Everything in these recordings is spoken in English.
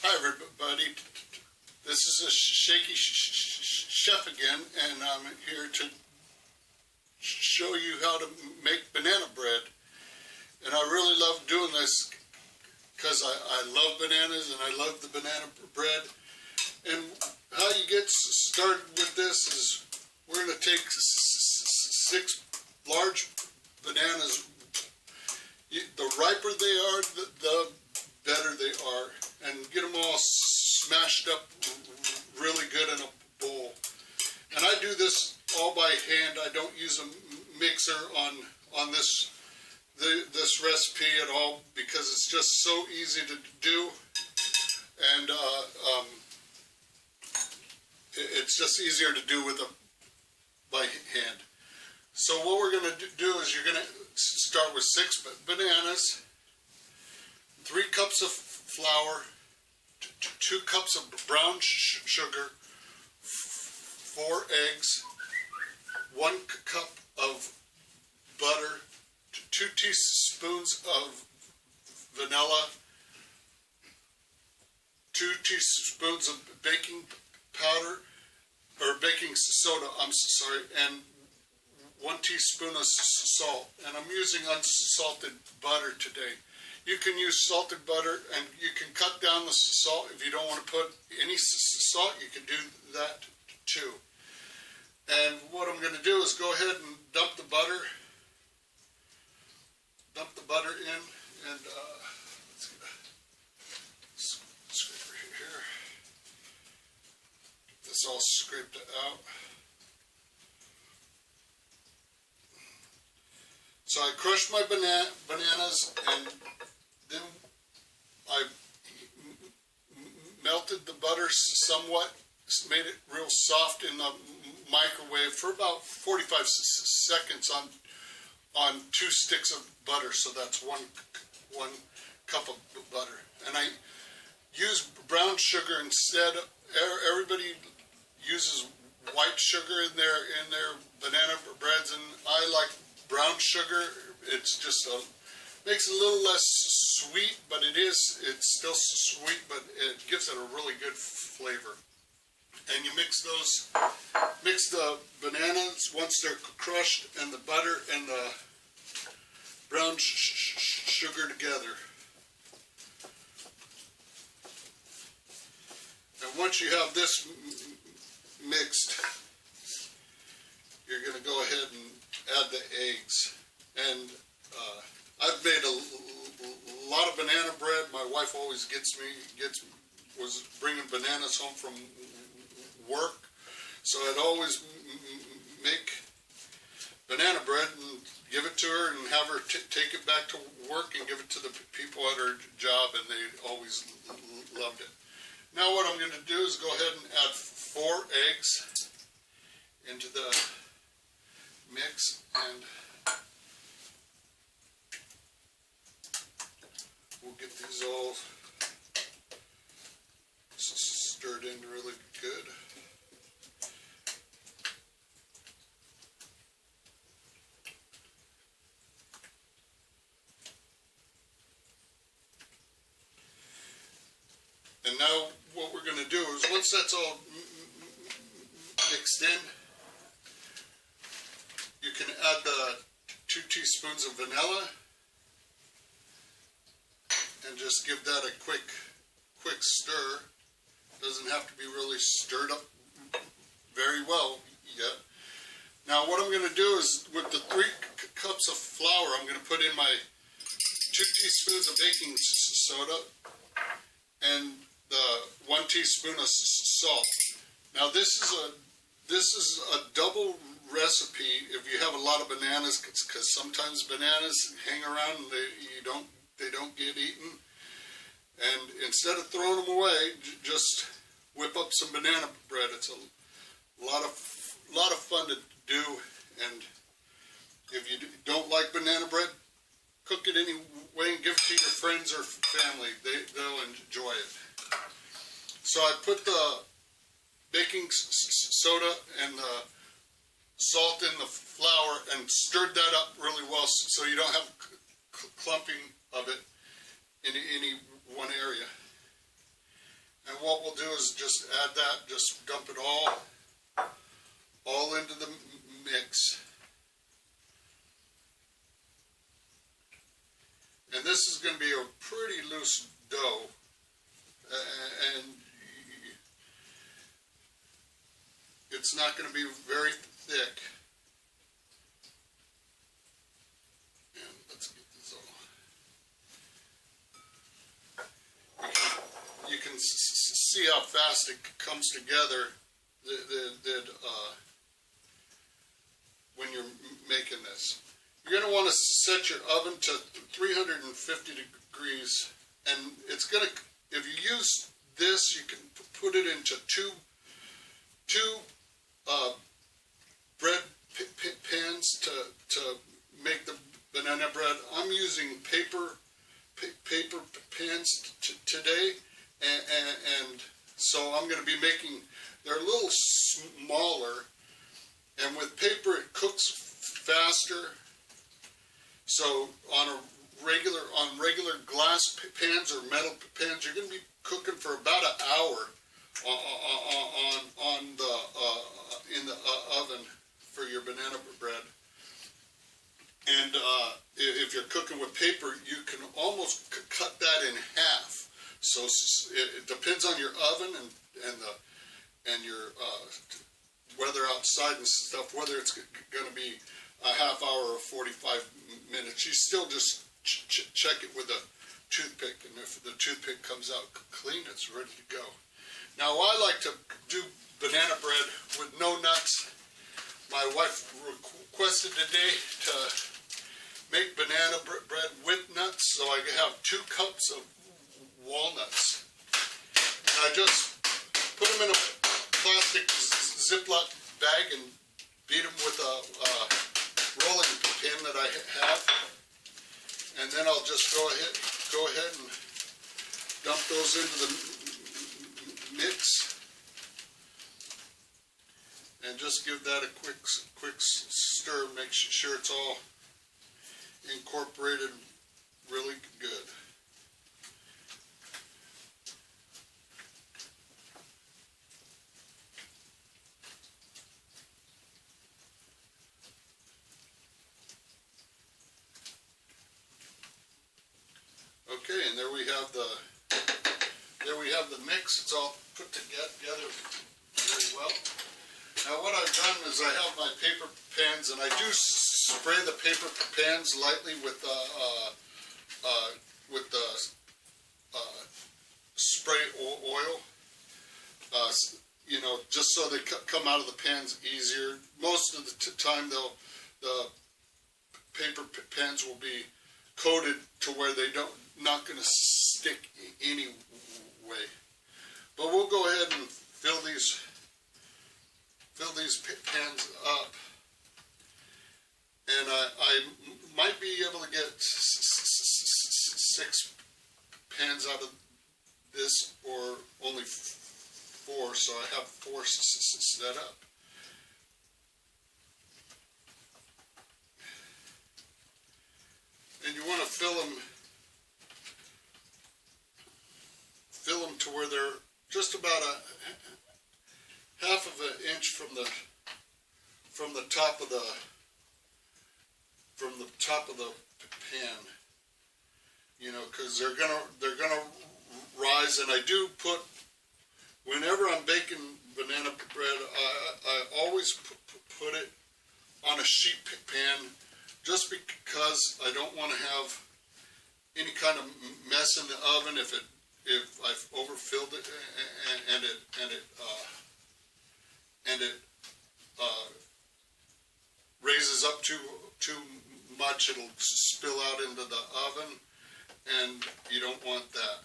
Hi everybody, this is a Shaky Chef again, and I'm here to show you how to make banana bread. And I really love doing this because I love bananas and I love the banana bread. And how you get started with this is we're going to take 6 large bananas. The riper they are, the better they are, and get them all smashed up really good in a bowl. And I do this all by hand. I don't use a mixer on this recipe at all because it's just so easy to do, and it's just easier to do by hand. So what we're going to do is you're going to start with 6 bananas, 3 cups of flour, 2 cups of brown sugar, 4 eggs, 1 cup of butter, 2 teaspoons of vanilla, 2 teaspoons of baking powder, or baking soda, I'm sorry, and 1 teaspoon of salt. And I'm using unsalted butter today. You can use salted butter, and you can cut down the salt. If you don't want to put any salt, you can do that too. And what I'm going to do is go ahead and dump the butter in, and let's get a scraper here. Get this all scraped out. So I crushed my bananas, and then I melted the butter somewhat, made it real soft in the microwave for about 45 seconds on 2 sticks of butter. So that's one cup of butter. And I use brown sugar instead. Everybody uses white sugar in their banana breads, and I like brown sugar. It's just makes it a little less sweet, but it's still sweet, but it gives it a really good flavor. And you mix the bananas once they're crushed, and the butter and the brown sugar together. And once you have this mixed, you're going to go ahead and add the eggs. And I've made a lot of banana bread. My wife always was bringing bananas home from work, so I'd always make banana bread and give it to her, and have her take it back to work and give it to the people at her job, and they always loved it. Now what I'm going to do is go ahead and add 4 eggs into the mix, and we'll get these all stirred in really good. And now what we're going to do is, once that's all mixed in, you can add the 2 teaspoons of vanilla and just give that a quick stir. Doesn't have to be really stirred up very well yet. Now what I'm going to do is, with the 3 cups of flour, I'm going to put in my 2 teaspoons of baking soda and the 1 teaspoon of salt. Now this is a double recipe if you have a lot of bananas, because sometimes bananas hang around and they don't get eaten. And instead of throwing them away, just whip up some banana bread. It's a lot of fun to do. And if you don't like banana bread, cook it anyway and give it to your friends or family. They'll enjoy it. So I put the baking soda and the salt in the flour and stirred that up really well, so you don't have clumping of it in any one area. is just add that, just dump it all into the mix. And this is going to be a pretty loose dough, and it's not going to be very thick. And let's get this all. You can see how fast it comes together when you're making this. You're going to want to set your oven to 350 degrees, and it's going to, if you use this, you can put it into two bread pans to make the banana bread. I'm using paper pans today, and so I'm going to be making, they're a little smaller, and with paper it cooks faster. So on regular glass pans or metal pans, you're going to be cooking for about an hour in the oven for your banana bread. And if you're cooking with paper, you can almost cut that in half. So it depends on your oven and your weather outside and stuff, whether it's going to be a half hour or 45 minutes. You still just check it with a toothpick, and if the toothpick comes out clean, it's ready to go. Now, I like to do banana bread with no nuts. My wife requested today to make banana bread with nuts, so I have 2 cups of walnuts. And I just put them in a plastic Ziploc bag and beat them with a rolling pin that I have, and then I'll just go ahead and dump those into the mix, and just give that a quick stir. Make sure it's all incorporated really good. Okay, and there we have the mix. It's all put together very well. Now what I've done is I have my paper pans, and I do spray the paper pans lightly with spray oil. You know, just so they come out of the pans easier. Most of the time, the paper pans will be coated to where they not going to stick anyway. But we'll go ahead and fill these pans up, and I might be able to get 6 pans out of this, or only 4, so I have 4 set up. And you want to fill them to where they're just about a half of an inch from the top of the pan. You know, because they're gonna rise. And I do put, whenever I'm baking banana bread, I always put it on a sheet pan, just because I don't want to have any kind of mess in the oven if I've overfilled it and it raises up too much. It'll spill out into the oven, and you don't want that.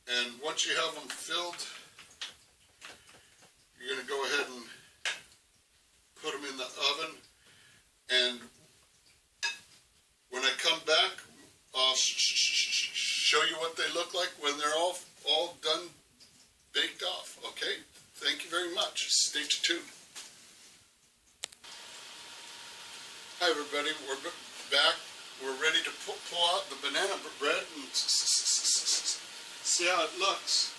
And once you have them filled, you're going to go ahead and put them in the oven, and when I come back, I'll show you what they look like when they're all done, baked off. Okay? Thank you very much. Stay tuned. Hi everybody, we're back. We're ready to pull out the banana bread and see how it looks.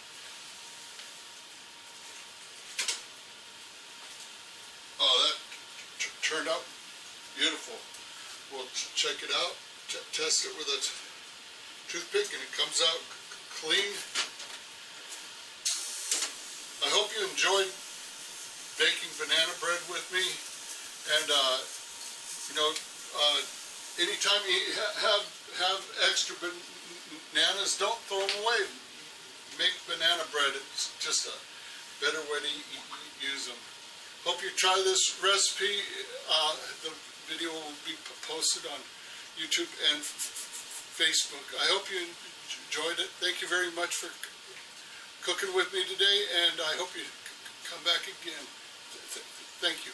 Oh, that turned out beautiful. We'll check it out, test it with a toothpick, and it comes out clean. I hope you enjoyed baking banana bread with me. And anytime you have extra bananas, don't throw them away. Make banana bread. It's just a better way to use them. Hope you try this recipe. The video will be posted on YouTube and Facebook. I hope you enjoyed it. Thank you very much for cooking with me today, and I hope you come back again. Thank you.